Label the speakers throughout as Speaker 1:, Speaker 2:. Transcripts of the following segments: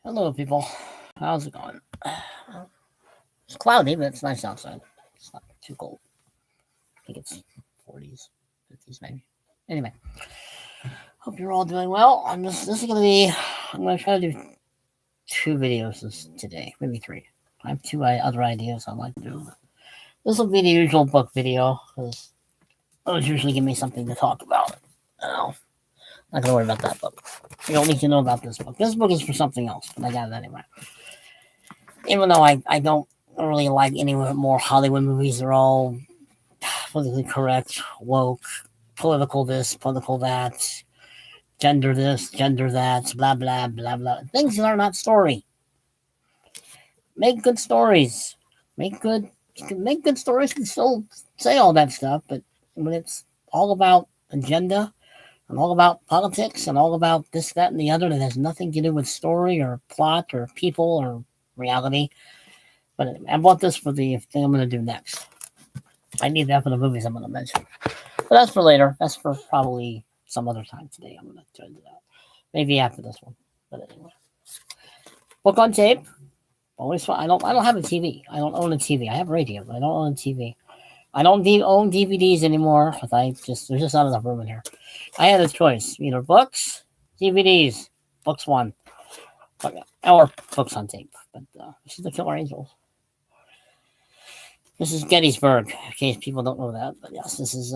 Speaker 1: Hello, people. How's it going? It's cloudy, but it's nice outside. It's not too cold. I think it's 40s, 50s, maybe. Anyway, hope you're all doing well. I'm gonna try to do two videos today, maybe three. I have two other ideas I'd like to do. This will be the usual book video because those usually give me something to talk about. Oh, not gonna worry about that book. You don't need to know about this book. This book is for something else, but I got it anyway. Even though I don't really like any more Hollywood movies, they're all politically correct, woke, political this, political that, gender this, gender that, blah blah blah blah. Things that are not story. Make good stories. Make good stories and still say all that stuff, but when it's all about agenda and all about politics and all about this, that, and the other that has nothing to do with story or plot or people or reality. But anyway, I bought this for the thing I'm going to do next. I need that for the movies I'm going to mention. But that's for later. That's for probably some other time today. I'm going to turn to that. Maybe after this one. But anyway. Book on tape. Always fun. I don't have a TV. I don't own a TV. I have radio, but I don't own a TV. I don't own DVDs anymore. There's just not enough room in here. I had a choice. Either books, DVDs. Books one. Or books on tape. But this is the Killer Angels. This is Gettysburg, in case people don't know that. But yes, this is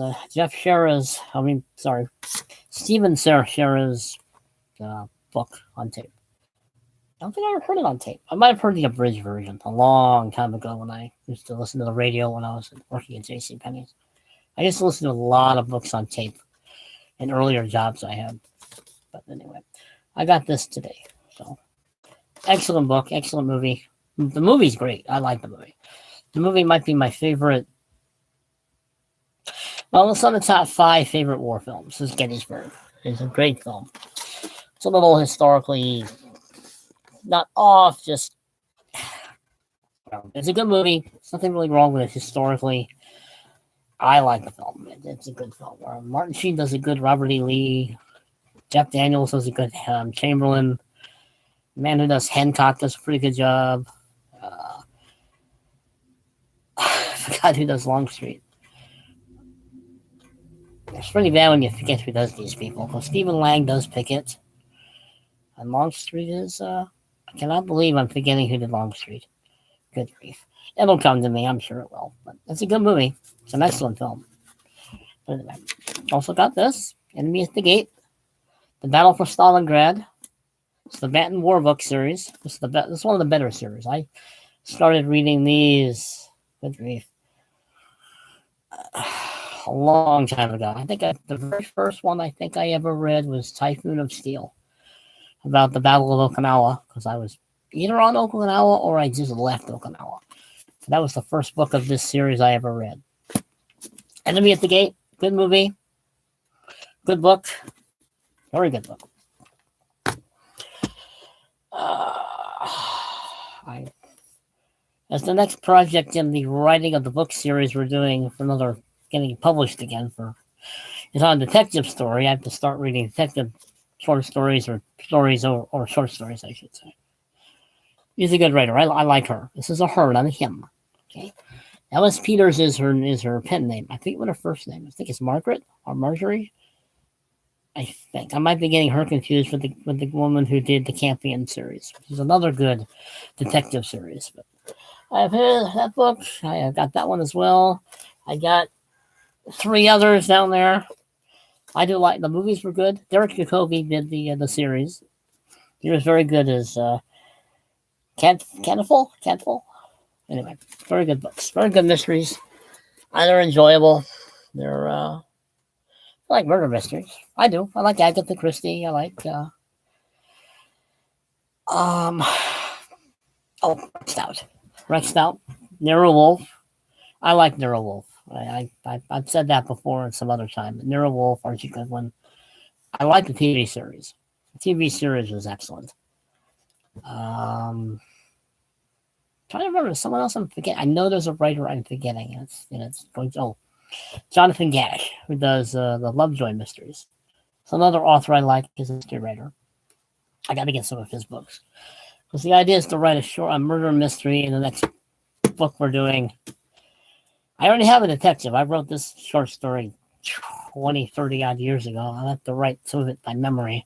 Speaker 1: Stephen Serra's book on tape. I don't think I ever heard it on tape. I might have heard the abridged version a long time ago when I used to listen to the radio when I was working at JCPenney's. I used to listen to a lot of books on tape in earlier jobs I had. But anyway, I got this today. So, excellent book, excellent movie. The movie's great. I like the movie. The movie might be my favorite. Well, it's on the top 5 favorite war films. This is Gettysburg. It's a great film. It's a little historically not off, just it's a good movie. There's nothing really wrong with it historically. I like the film. It's a good film. Martin Sheen does a good Robert E. Lee. Jeff Daniels does a good Chamberlain. The man who does Hancock does a pretty good job. I forgot who does Longstreet. It's pretty bad when you forget who does these people. Because Stephen Lang does Pickett. And Longstreet is, I cannot believe I'm forgetting who did Longstreet. Good grief. It'll come to me, I'm sure it will. But it's a good movie. It's an excellent film. But anyway, also got this, Enemy at the Gate. The Battle for Stalingrad. It's the Baton War book series. This is one of the better series. I started reading these, good grief, a long time ago. I think the very first one I think I ever read was Typhoon of Steel, about the Battle of Okinawa, because I was either on Okinawa or I just left Okinawa. So that was the first book of this series I ever read. Enemy at the Gate, good movie, good book, very good book. As the next project in the writing of the book series we're doing for another, getting published again it's on a detective story. I have to start reading detective short stories or short stories, I should say. She's a good writer. I like her. This is a her, not a him. Okay. Alice Peters is her pen name. I think what her first name. I think it's Margaret or Marjorie. I think I might be getting her confused with the woman who did the Campion series, which is another good detective series. But I've heard that book. I have got that one as well. I got 3 others down there. I do like the movies were good. Derek Jacobi did the series. He was very good as Cantful. Anyway, very good books, very good mysteries. They're enjoyable. They're I like murder mysteries. I do. I like Agatha Christie. I like Rex Stout, Nero Wolfe. I like Nero Wolfe. I've said that before in some other time. But Nero Wolfe, Archie Goodwin. I like the TV series. The TV series was excellent. Trying to remember someone else I'm forgetting. I know there's a writer I'm forgetting. It's going to Jonathan Gash, who does the Lovejoy mysteries. It's another author I like. He's a mystery writer. I got to get some of his books. Because the idea is to write a murder mystery in the next book we're doing. I already have a detective. I wrote this short story 20, 30 odd years ago. I'll have to write some of it by memory.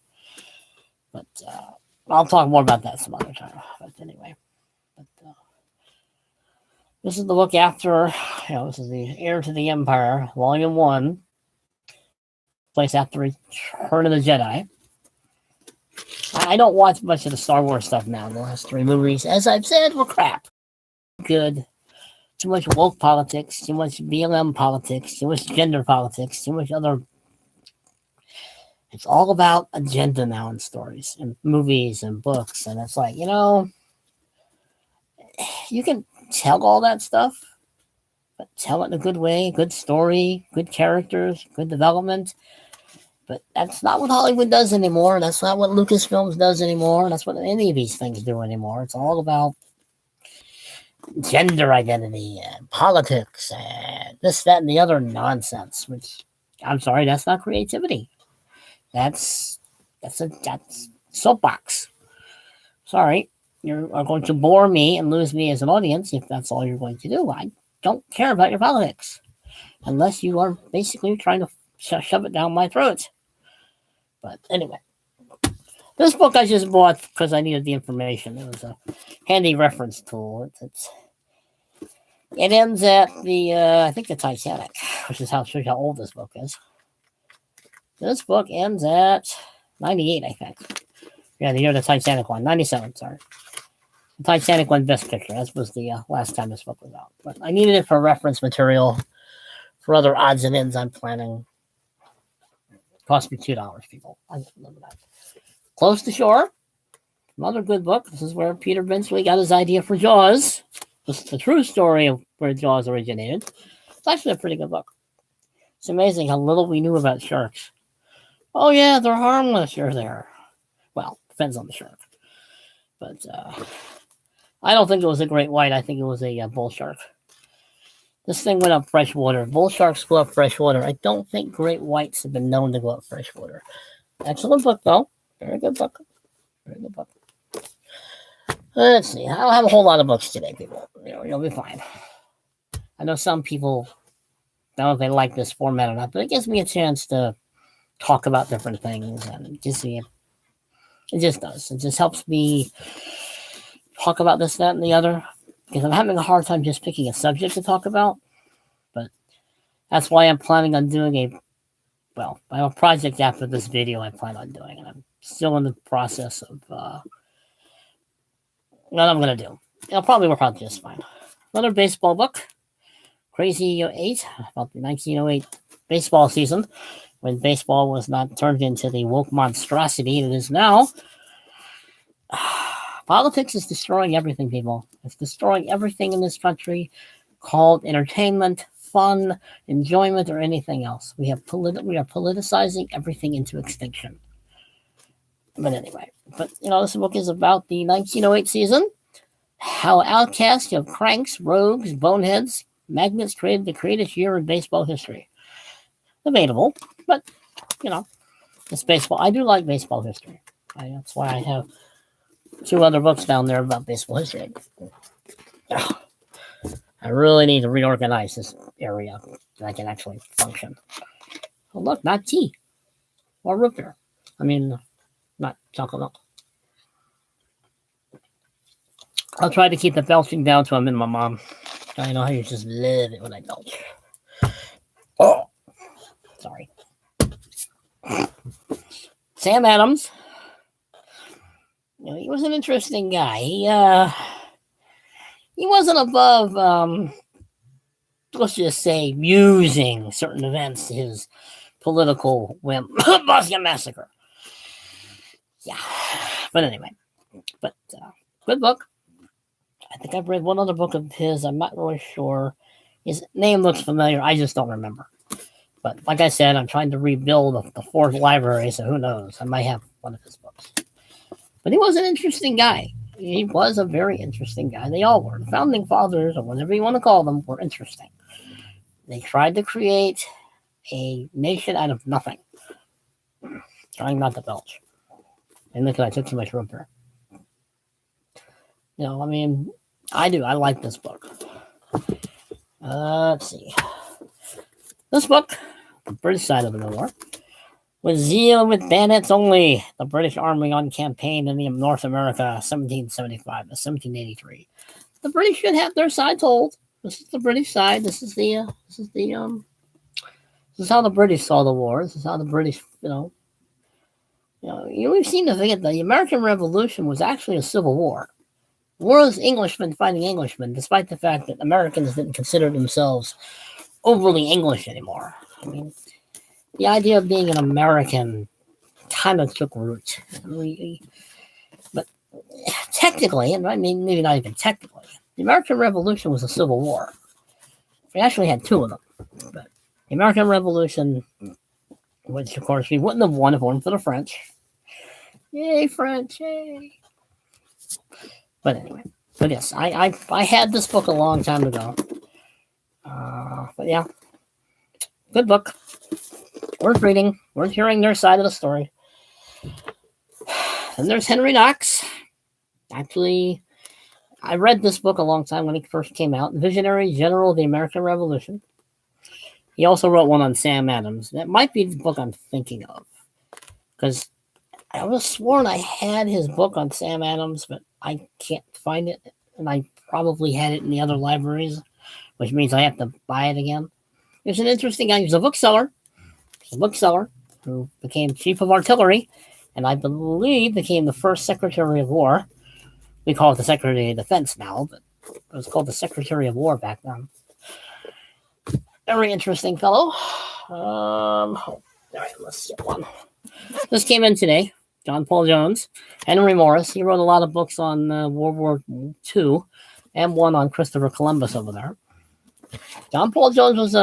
Speaker 1: But I'll talk more about that some other time. But anyway. This is the book after, this is the Heir to the Empire, Volume 1. Place after Return of the Jedi. I don't watch much of the Star Wars stuff now. The last 3 movies, as I've said, were crap. Good. Too much woke politics, too much BLM politics, too much gender politics, too much other. It's all about agenda now in stories and movies and books. And it's like, you can tell all that stuff, but tell it in a good way, good story, good characters, good development. But that's not what Hollywood does anymore. That's not what Lucasfilms does anymore. That's what any of these things do anymore. It's all about gender identity and politics and this, that, and the other nonsense, which, I'm sorry, that's not creativity. That's soapbox. Sorry, you are going to bore me and lose me as an audience if that's all you're going to do. I don't care about your politics unless you are basically trying to shove it down my throat. But anyway, this book I just bought because I needed the information. It was a handy reference tool. It ends at I think the Titanic, which is shows how old this book is. This book ends at 98, I think. Yeah, the year the Titanic won. 97, sorry. The Titanic won Best Picture. That was the last time this book was out. But I needed it for reference material for other odds and ends I'm planning. It cost me $2, people. I just remember that. Close to Shore. Another good book. This is where Peter Benchley got his idea for Jaws. This is the true story of where Jaws originated. It's actually a pretty good book. It's amazing how little we knew about sharks. Oh, yeah, they're harmless. You're there. Well, depends on the shark. But I don't think it was a great white. I think it was a bull shark. This thing went up freshwater. Bull sharks go up freshwater. I don't think great whites have been known to go up freshwater. Excellent book, though. Very good book. Very good book. Let's see. I don't have a whole lot of books today, people. You'll be fine. I know some people don't know if they like this format or not, but it gives me a chance to talk about different things, and it just does. It just helps me talk about this, that, and the other, because I'm having a hard time just picking a subject to talk about. But that's why I'm planning on doing I have a project after this video I plan on doing, and I'm still in the process of what I'm going to do. It'll probably work out just fine. Another baseball book, Crazy 8, about the 1908 baseball season, when baseball was not turned into the woke monstrosity it is now. Politics is destroying everything, people. It's destroying everything in this country called entertainment, fun, enjoyment, or anything else. We are politicizing everything into extinction. But anyway, this book is about the 1908 season. How outcasts, cranks, rogues, boneheads, magnets created the greatest year in baseball history. Debatable, but, it's baseball. I do like baseball history. That's why I have 2 other books down there about baseball history. I really need to reorganize this area so I can actually function. Oh, look, not tea. Or root beer. I mean, not chocolate milk. I'll try to keep the belching down to a minimum, Mom. I know how you just love it when I belch. Oh, sorry. Sam Adams. He was an interesting guy. He wasn't above, let's just say, using certain events to his political whim. Boston Massacre. Yeah. But anyway. Good book. I think I've read one other book of his. I'm not really sure. His name looks familiar. I just don't remember. But like I said, I'm trying to rebuild the 4th library, so who knows? I might have one of his books. But he was an interesting guy. He was a very interesting guy. They all were. The founding fathers, or whatever you want to call them, were interesting. They tried to create a nation out of nothing. Trying not to belch. And look, I took too much room here. I mean, I do. I like this book. Let's see. This book, the British side of the war, with zeal with bayonets only, the British Army on campaign in North America, 1775 to 1783. The British should have their side told. This is the British side. This is how the British saw the war. This is how the British, we've seen to forget the American Revolution was actually a civil war. War was Englishmen fighting Englishmen, despite the fact that Americans didn't consider themselves overly English anymore. I mean, the idea of being an American kind of took root. But technically, and I mean, maybe not even technically, the American Revolution was a civil war. We actually had two of them. But the American Revolution, which of course we wouldn't have won if it weren't for the French. Yay, French, yay. But anyway, yes, I had this book a long time ago. But yeah, good book. Worth reading, worth hearing their side of the story. And there's Henry Knox. Actually, I read this book a long time when it first came out. Visionary General of the American Revolution. He also wrote one on Sam Adams. That might be the book I'm thinking of. Because I was sworn I had his book on Sam Adams, but I can't find it. And I probably had it in the other libraries, which means I have to buy it again. He's an interesting guy. He's a bookseller. Who became Chief of Artillery, and I believe became the first Secretary of War. We call it the Secretary of Defense now, but it was called the Secretary of War back then. Very interesting fellow. All right, let's get one. This came in today. John Paul Jones, Henry Morris. He wrote a lot of books on World War II, and one on Christopher Columbus over there. John Paul Jones was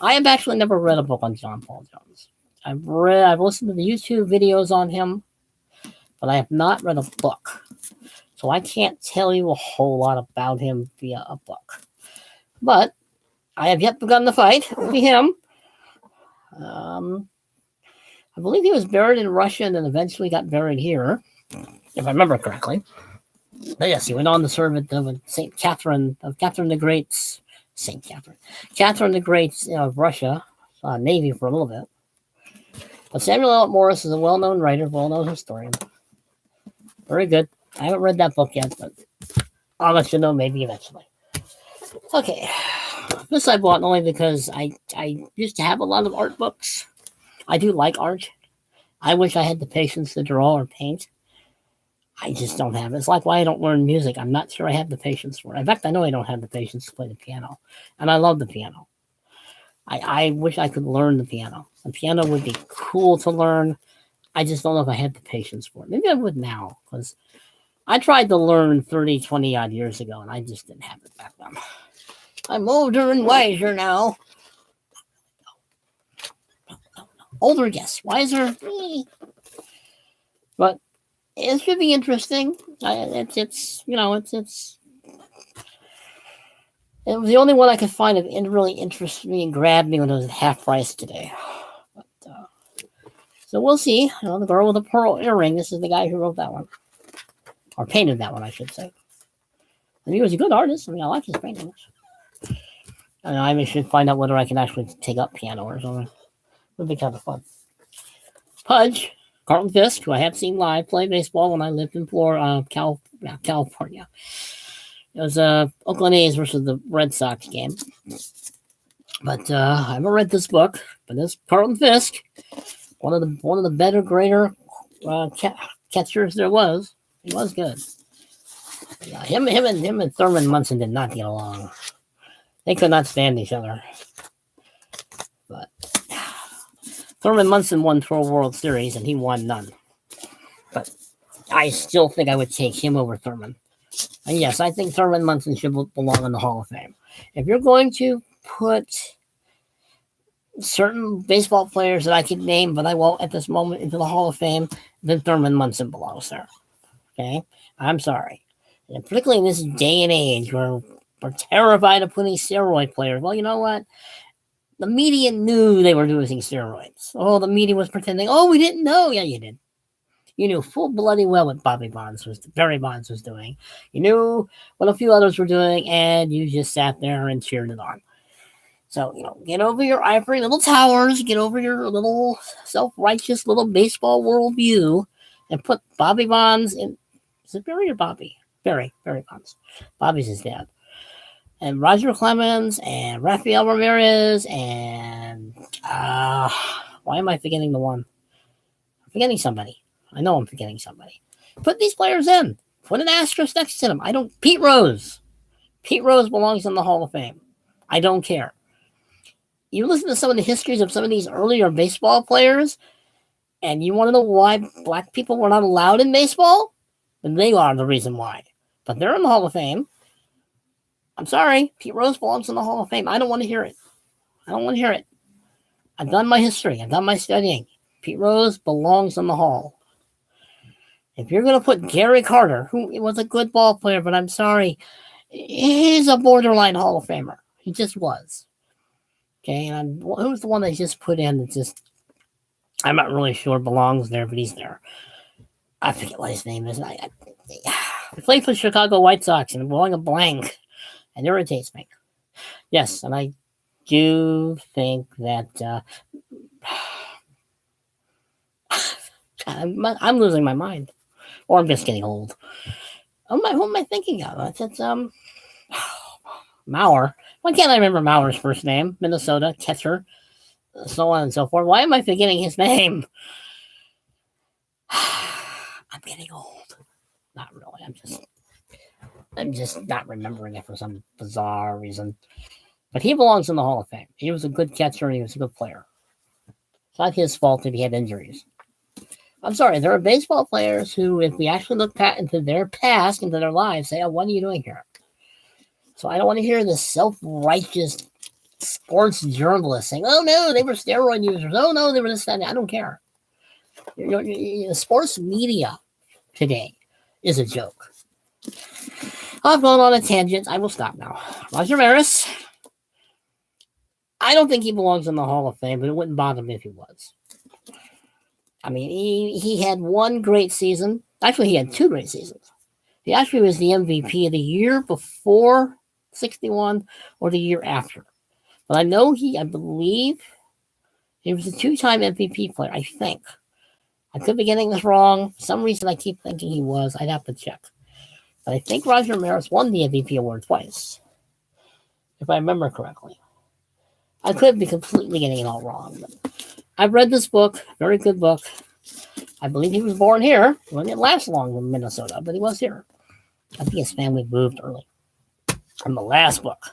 Speaker 1: I have actually never read a book on John Paul Jones. I've listened to the YouTube videos on him, but I have not read a book. So I can't tell you a whole lot about him via a book. But I have yet begun the fight with him. I believe he was buried in Russia and then eventually got buried here, if I remember correctly. But yes, he went on to serve at Catherine the Great's of Russia, Navy for a little bit. But Samuel L. Morris is a well-known writer, well-known historian. Very good. I haven't read that book yet, but I'll let you know maybe eventually. Okay. This I bought only because I used to have a lot of art books. I do like art. I wish I had the patience to draw or paint. I just don't have it. It's like why I don't learn music. I'm not sure I have the patience for it. In fact, I know I don't have the patience to play the piano. And I love the piano. I wish I could learn the piano. The piano would be cool to learn. I just don't know if I had the patience for it. Maybe I would now, because I tried to learn 30, 20 odd years ago, and I just didn't have it back then. I'm older and wiser now. Older, yes. Wiser. But it should be interesting. It was the only one I could find that really interested me and grabbed me when it was at half price today. But, so we'll see. The girl with the pearl earring. This is the guy who wrote that one, or painted that one, I should say. And he was a good artist. I mean, I like his paintings. I should find out whether I can actually take up piano or something. It would be kind of fun. Pudge, Carlton Fisk, who I have seen live play baseball when I lived in California. It was Oakland A's versus the Red Sox game. But I haven't read this book. But this Carlton Fisk, one of the better, greater catchers there was. He was good. Yeah, him and Thurman Munson did not get along. They could not stand each other. But Thurman Munson won 12 World Series and he won none. But I still think I would take him over Thurman. And yes, I think Thurman Munson should belong in the Hall of Fame. If you're going to put certain baseball players that I could name, but I won't at this moment, into the Hall of Fame, then Thurman Munson belongs there. Okay? I'm sorry. And particularly in this day and age where we're terrified of putting steroid players. Well, you know what? The media knew they were using steroids. Oh, the media was pretending, oh, we didn't know. Yeah, you did. You knew full bloody well what Barry Bonds was doing. You knew what a few others were doing, and you just sat there and cheered it on. So, get over your ivory little towers, get over your little self-righteous little baseball worldview, and put Bobby Bonds in. Is it Barry or Bobby? Barry Bonds. Bobby's his dad. And Roger Clemens and Rafael Ramirez and why am I forgetting the one? I'm forgetting somebody. I know I'm forgetting somebody. Put these players in. Put an asterisk next to them. Pete Rose. Pete Rose belongs in the Hall of Fame. I don't care. You listen to some of the histories of some of these earlier baseball players, and you want to know why black people were not allowed in baseball? And they are the reason why. But they're in the Hall of Fame. I'm sorry. Pete Rose belongs in the Hall of Fame. I don't want to hear it. I've done my history. I've done my studying. Pete Rose belongs in the Hall. If you're going to put Gary Carter, who was a good ball player, but I'm sorry, he's a borderline Hall of Famer. He just was. Okay, and who's the one they just put in that just, I'm not really sure belongs there, but he's there. I forget what his name is. I played for the Chicago White Sox, and I'm blowing a blank. It irritates me. Yes, and I do think that I'm losing my mind. Or I'm just getting old. Who am I thinking of? It's Mauer. Why can't I remember Mauer's first name? Minnesota, catcher, so on and so forth. Why am I forgetting his name? I'm getting old. Not really. I'm just not remembering it for some bizarre reason. But he belongs in the Hall of Fame. He was a good catcher and he was a good player. It's not his fault if he had injuries. I'm sorry, there are baseball players who, if we actually look into their past, into their lives, say, what are you doing here? So I don't want to hear this self-righteous sports journalist saying, oh no, they were steroid users. Oh no, they were this, that. I don't care. Sports media today is a joke. I've gone on a tangent. I will stop now. Roger Maris. I don't think he belongs in the Hall of Fame, but it wouldn't bother me if he was. I mean, he had one great season. Actually, he had two great seasons. He actually was the MVP of the year before 61 or the year after. But I believe he was a two-time MVP player, I think. I could be getting this wrong. For some reason, I keep thinking he was. I'd have to check. But I think Roger Maris won the MVP award twice, if I remember correctly. I could be completely getting it all wrong. But I've read this book, very good book. I believe he was born here. He didn't last long in Minnesota, but he was here. I think his family moved early. From the last book.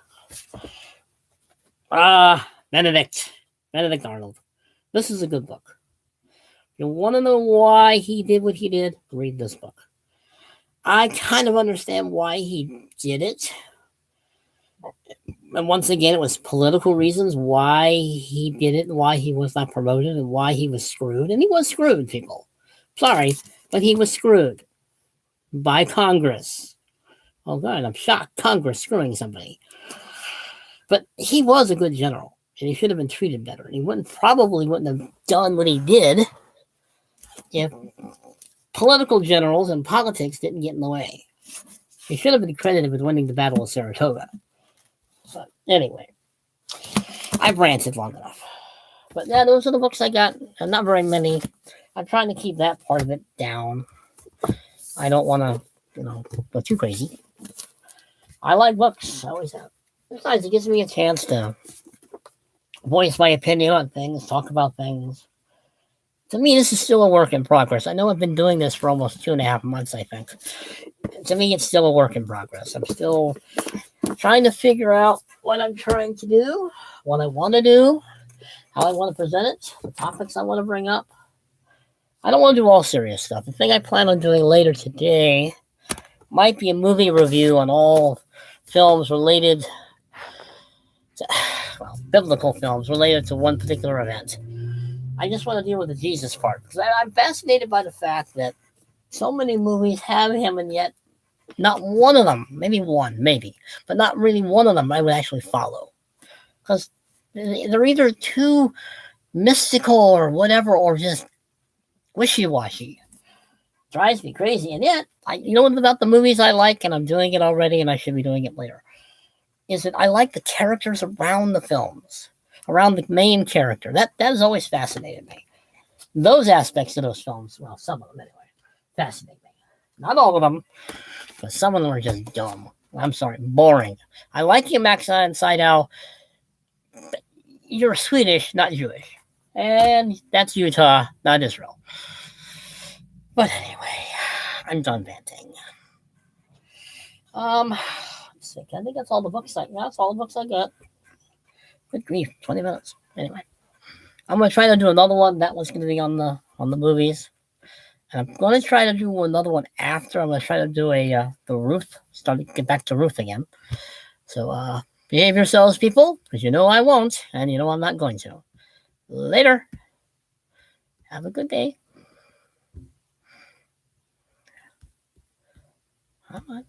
Speaker 1: Benedict Arnold. This is a good book. If you want to know why he did what he did, read this book. I kind of understand why he did it. And once again, it was political reasons why he did it, and why he was not promoted, and why he was screwed. And he was screwed, people. Sorry, but he was screwed by Congress. Oh, God, I'm shocked. Congress screwing somebody. But he was a good general, and he should have been treated better. And he probably wouldn't have done what he did if political generals and politics didn't get in the way. He should have been credited with winning the Battle of Saratoga. But anyway, I've ranted long enough. But yeah, those are the books I got. And not very many. I'm trying to keep that part of it down. I don't want to, go too crazy. I like books. I always have. Besides, it gives me a chance to voice my opinion on things, talk about things. To me, this is still a work in progress. I know I've been doing this for almost 2.5 months, I think. To me, it's still a work in progress. I'm still trying to figure out what I'm trying to do, what I want to do, how I want to present it, the topics I want to bring up. I don't want to do all serious stuff. The thing I plan on doing later today might be a movie review on all films related to, biblical films related to one particular event. I just want to deal with the Jesus part, because I'm fascinated by the fact that so many movies have him, and yet not one of them, maybe one, but not really one of them I would actually follow. Because they're either too mystical or whatever, or just wishy-washy. Drives me crazy. And yet, you know what about the movies I like, and I'm doing it already, and I should be doing it later, is that I like the characters around the films, around the main character. That has always fascinated me. Those aspects of those films, well, some of them anyway, fascinate me. Not all of them, but some of them are just dumb. I'm sorry, boring. I like you, Max Inside Out. You're Swedish, not Jewish. And that's Utah, not Israel. But anyway, I'm done venting. Let's see. I think that's all the books that's all the books I got. Good grief, 20 minutes. Anyway, I'm gonna try to do another one. That one's gonna be on the movies. And I'm gonna try to do another one after. I'm gonna try to do a the Ruth. Start to get back to Ruth again. So behave yourselves, people, because you know I won't, and you know I'm not going to. Later. Have a good day. All right.